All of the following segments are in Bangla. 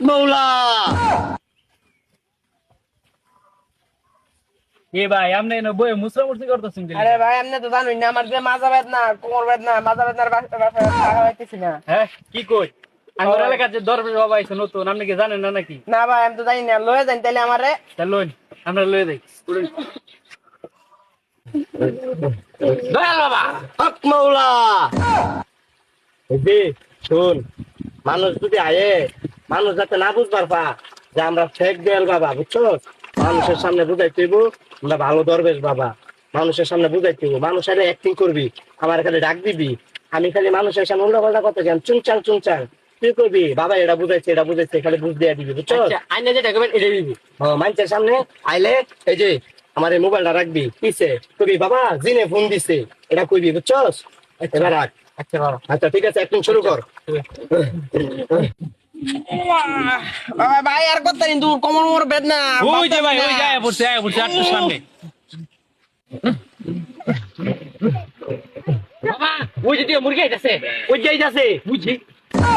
মৌলা এ ভাই আপনি বই মুসরামুসি করতেছেন কেন? আরে ভাই আপনি তো জানেন না আমার যে মাজা বেদনা কোমর বেদনা মাজা বেদনার পাইতেছি না। হ্যাঁ কি কই আমার এলাকার যে দরবেশ বাবা আইছে নতুন আপনি কি জানেন না নাকি? না ভাই আমি তো জানি না, লয়ে যাই তাহলে আমারে। তা লইন আমরা লয়ে যাই। দয়াল বাবা হক মৌলা বুঝি শুন, মানুষ যদি আয়ে মানুষ যাতে না বুঝবার পা যে আমরা শেখ দয়াল বাবা, বুঝছো? মানুষের সামনে বুঝাইতে হইব আমরা ভালো দরবেশ বাবা। মানুষের সামনে বুঝাইতে হইব, মানুষের অ্যাক্টিং করবি, আমার খালি ডাক দিবি। আমি খালি মানুষের সামনে উল্টা পাল্টা কথা কেন চুংচাং চুংচাং তুই করবি, বাবা এটা বুঝাইছে খালি বুঝ দিয়ে দিবি, বুঝছো? আইনা যেটা করবেন এটা দিবি। মানুষের সামনে আইলে এই যে আমার এই মোবাইলটা রাখবি পিছে, কবি বাবা জিনে ফোন দিছে এটা কইবি, বুঝছস? এবার রাখ। আচ্ছা বাবা। আচ্ছা ঠিক আছে, একদিন শুরু কর। বাবা ভাই আর কত কিন্তু কোমর মোর বেদনা। ওই যে ভাই ওই যায় পড়ছে আটটার সামনে। বাবা ওই যে মুরগি আইতাছে, ওই যাই যাচ্ছে, বুঝছি।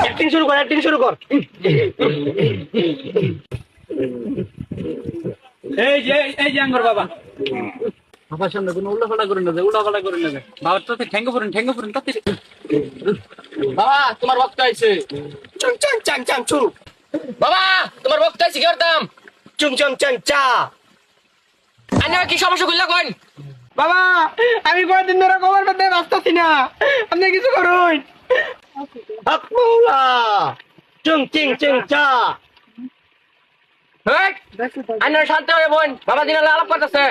একদিন শুরু কর, একদিন শুরু কর। এই যে আঙ্গর বাবা। বাবার সামনে কোনো উল্টাপাল্টা করেন না, উল্টাপাল্টা করেন না। বাবার তো ঠেঙ্গো পড়েন তাতে। বাবা তোমার বক্তা আইছে। চং চং চাং চাং চু, বাবা তোমার বক্তা আইছে কি করতাম? চুং চং চাং চা। আইনা কি সমস্যা কইলা কোন? বাবা আমি কয়দিন ধরে কোমর বেদনা বাঁচতেছি না, আপনি কিছু করুন। হক মৌলা চুং চিং চিং চা। হেই আইনা শান্ত হয়ে বোন, বাবা দিন আলাপ করতেছে।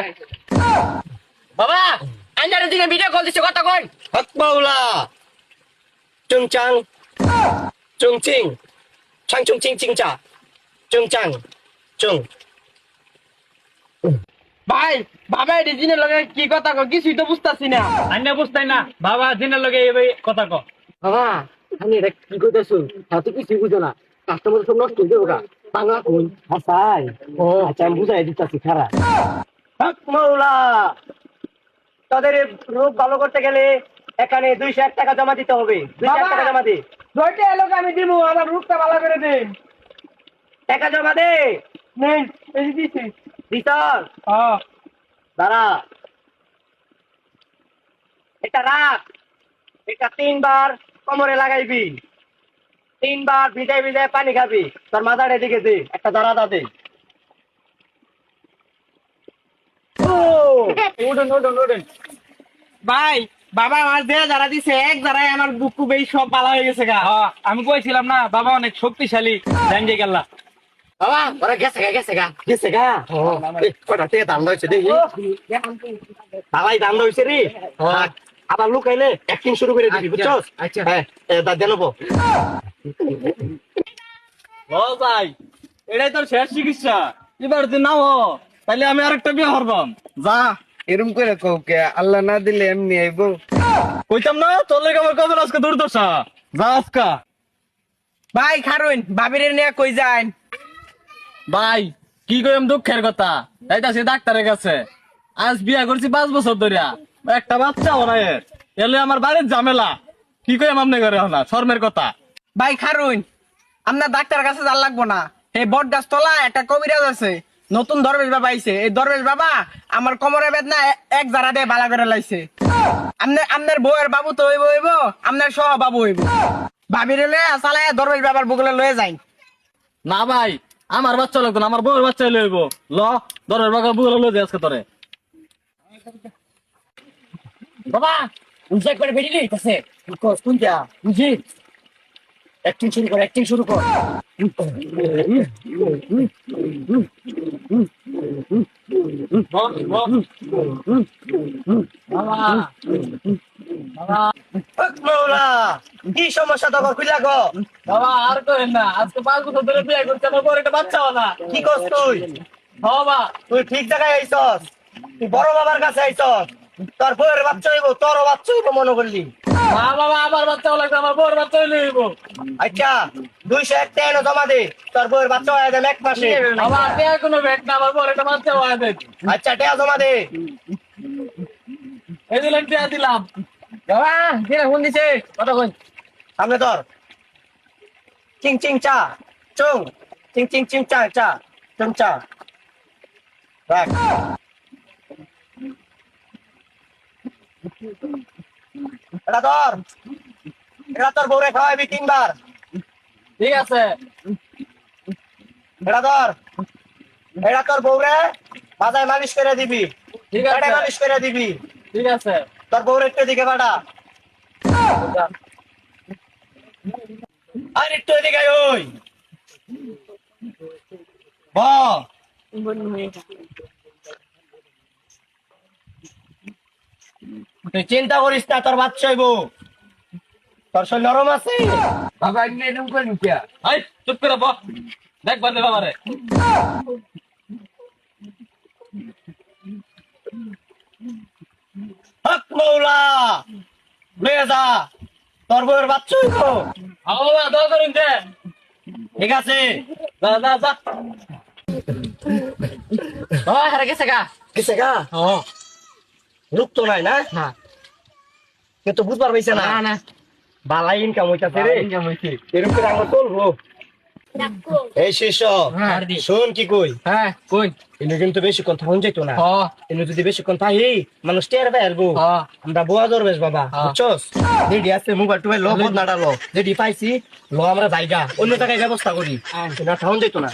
বাবা আইনার দিনে ভিডিও কল দিছে কথা কোন? হক মৌলা চুং চাং চুং চিং চাং চুং চিং চিং চা চুং চাং চুং। ভাই বাবা এটি দিনের লগে কি কথা কয় কিছুই তো বুঝতাছি না। আইনা বুঝতাই না, বাবা দিনের লগে এই কথা ক। বাবা আমি এটা কি করতেছো, তাতে কিছুই বুঝো না, কাস্টমার সব নষ্ট হয়ে যাবো। বাংলা কোন হাসাই? ও আচ্ছা আমি বুঝাই দিতেছি, খারাপ। হক মৌলা তাদের রোগ ভালো করতে গেলে এখানে 201 টাকা জমা দিতে হবে। 201 টাকা জমা দে। দুইটা এলাকা আমি দিব, আমার রূপটা ভালো করে দিন। টাকা জমা দে। নেন এই দিছি। ভিতর হ্যাঁ দাঁড়া, এটা রাখ, এটা 3 বার কোমরে লাগাইবি, 3 বার ভিজাই ভিজাই পানি খাবি, তোর মাথার এদিকে দে, একটা দাঁড়া দে। উঠেন। ভাই বাবা আমার যে যারা দিছে এক যারাই আমার বুক কুবেই সব ভালো হয়ে গেছে গা। আমি কইছিলাম না বাবা অনেক শক্তিশালী, জানজে গেলা। বাবা ওরা গেছে গা কটা থেকে দাম হয়েছে দেখি, তালাই দাম হয়েছে রে। আবার লুকাইলে একদিন শুরু করে দিবি, বুঝছো? আচ্ছা। হ্যাঁ জানাবো। ও ভাই এটাই তোর শেষ চিকিৎসা, এবার তুই নাও তাহলে আমি আরেকটা বিয়ে করবাম। যা এরম করে কওকে, আল্লাহ না দিলে এমনি আইবো। কইতাম না তোর লেগে আমার কবে আজকে দুর্দশা, যা আজকা। ভাই খারুন ভাবিরে নিয়ে কই যান? ভাই কি কইম দুঃখের কথা, যাইতাছি ডাক্তারের কাছে। আজ বিয়া করছি 5 বছর ধরিয়া, একটা বাচ্চা ওনায়ের এলে আমার বাড়ির ঝামেলা। কি কইম আপনি করে না শর্মের কথা। ভাই খারুন আপনার ডাক্তার কাছে যাওয়ার লাগবো না, এই বট গাছ তলা একটা কবিরাজ আছে, নতুন দরবেশ বাবা আইছে। এই দরবেশ বাবা আমার কোমরে বেদনা এক জারা দিয়ে বালা করে লাইছে। আপনার বউয়ের বাবু তো হইব, আপনার সহ বাবু হইব। ভাবিরে লয়ে চালায় দরবেশ বাবার বুকলে লয়ে যাই। না ভাই আমার বাচ্চা লাগতো না, আমার বউয়ের বাচ্চা লইব। ল দরের বাগা বুগলা লই আজকে তোরে। বাবা উজা করে বেরিয়ে গেছে কোনটা বুঝি, একদিন শুরু কর। কি সমস্যা তখন খুলে গো? বাবা আর করেন না, আজকে 5 বছর ধরে বিয়ে করছি, আমার বউর একটা বাচ্চা না। কি করছ তুই? বাবা তুই ঠিক জায়গায় আইছস, তুই বড় বাবার কাছে আইছস। তোর বউয়ের বাচ্চা হইব, তোরও বাচ্চা হইব মনে করলি। না বাবা আমার বাচ্চা লাগবে, আমার বউর বাচ্চা লইব। আচ্ছা 201 টাকা জমা দে, তোর বউয়ের বাচ্চা হয়ে যাবে 1 মাসে। বাবা তে কোনো ব্যাগ না, আমার বউর একটা বাচ্চা হয়ে যাবে। আচ্ছা টাকা জমা দে। এই দিলাম টিয়া দিলাম। বাবা দিলে ফোন দিছে কথা কই সামনে ধর চিং চিং চা চং চিং চিং চিং চা চা চং চা রাখ এটা তোর বউরে খাওয়াবি 3 বার। ঠিক আছে এটা তোর বউরে মাথায় মালিশ করে দিবি, ঠিক আছে পেটে মালিশ করে দিবি। ঠিক আছে তোর বউরে একটু এদিকে বাড়া, আর একটু এদিকে আয়, ওই ব তুই চিন্তা করিস না, তোর বাচ্চা হইব, তোর শরীর নরম আছে। বাবা এমনি এরকম করে নিকিয়া এই চুপ করে বস দেখ বন্ধে বাবারে হক মৌলা লয়ে যা, তোর বউয়ের বাচ্চা হইব। আও বাবা দোয়া করুন দে ঠিক আছে, যা যা যা বাবা হারা গেছে গা কিসে গা ও রূপ তো নাই না, না কিন্তু বুঝবার পাইছে না না বালাই ইনকাম হইতাছে রে, এরকম করে আমরা চলবো। এই শিষ্য হ্যাঁ। শোন কি কই, হ্যাঁ কই এনে কিন্তু বেশিক্ষণ থাকুন যেত না, হ এনে যদি বেশিক্ষণ থাকি মানুষ টের পাই আসবো। হ আমরা বোয়া দরবেশ বাবা, হ্যাঁ। বুঝছস? রেডি আছে মোবাইল টোবাইল লো, বদ নাড়ালো, রেডি পাইছি, লো আমরা জায়গা অন্য জায়গায় ব্যবস্থা করি, না থাকুন যেত না।